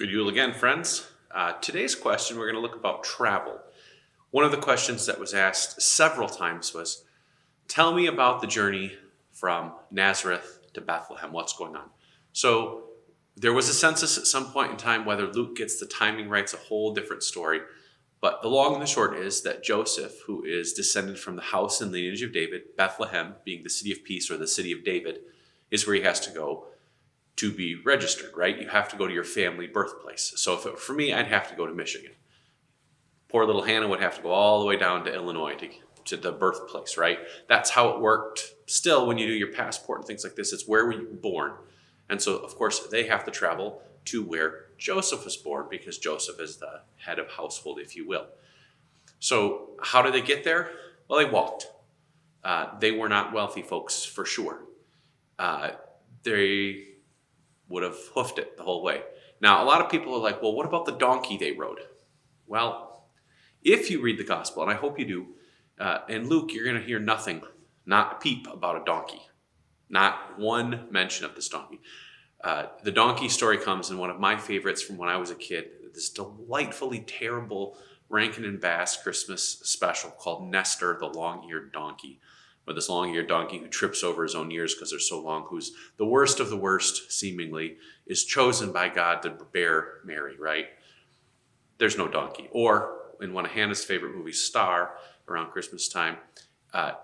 Good Yule again, friends. Today's question, we're going to look about travel. One of the questions that was asked several times was, tell me about the journey from Nazareth to Bethlehem. What's going on? So there was a census at some point in time. Whether Luke gets the timing right, it's a whole different story. But the long and the short is that Joseph, who is descended from the house and lineage of David, Bethlehem being the city of peace or the city of David, is where he has to go to be registered, right? You have to go to your family birthplace. So if it were for me, I'd have to go to Michigan. Poor little Hannah would have to go all the way down to Illinois to the birthplace, right? That's how it worked. Still, when you do your passport and things like this, it's where were you born? And so, of course, they have to travel to where Joseph was born because Joseph is the head of household, if you will. So how did they get there? Well, they walked. They were not wealthy folks for sure. They would have hoofed it the whole way. Now, a lot of people are like, well, what about the donkey they rode? Well, if you read the gospel, and I hope you do, in Luke, you're going to hear nothing, not a peep about a donkey. Not one mention of this donkey. The donkey story comes in one of my favorites from when I was a kid, this delightfully terrible Rankin and Bass Christmas special called Nestor, the Long-Eared Donkey. Or this long-eared donkey who trips over his own ears because they're so long, who's the worst of the worst, seemingly, is chosen by God to bear Mary, right? There's no donkey. Or in one of Hannah's favorite movies, Star, around Christmas time,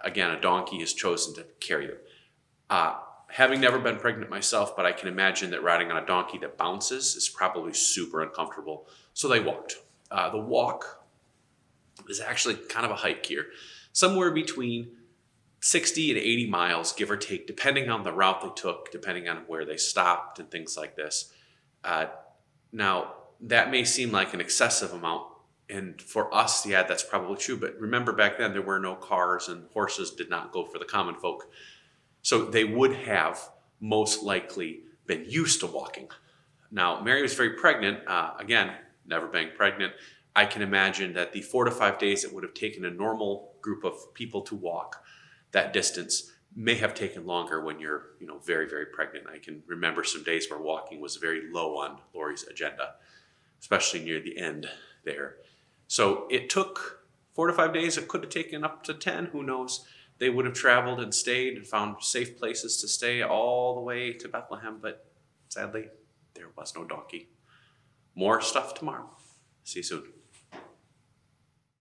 again, a donkey is chosen to carry them. Having never been pregnant myself, but I can imagine that riding on a donkey that bounces is probably super uncomfortable. So they walked. The walk is actually kind of a hike here. Somewhere between 60 and 80 miles, give or take, depending on the route they took, depending on where they stopped and things like this. Now, that may seem like an excessive amount. And for us, yeah, that's probably true. But remember, back then, there were no cars and horses did not go for the common folk. So they would have most likely been used to walking. Now, Mary was very pregnant. Again, never being pregnant. I can imagine that the 4 to 5 days it would have taken a normal group of people to walk that distance may have taken longer when you're, very, very pregnant. I can remember some days where walking was very low on Lori's agenda, especially near the end there. So it took 4 to 5 days. It could have taken up to 10. Who knows? They would have traveled and stayed and found safe places to stay all the way to Bethlehem. But sadly, there was no donkey. More stuff tomorrow. See you soon.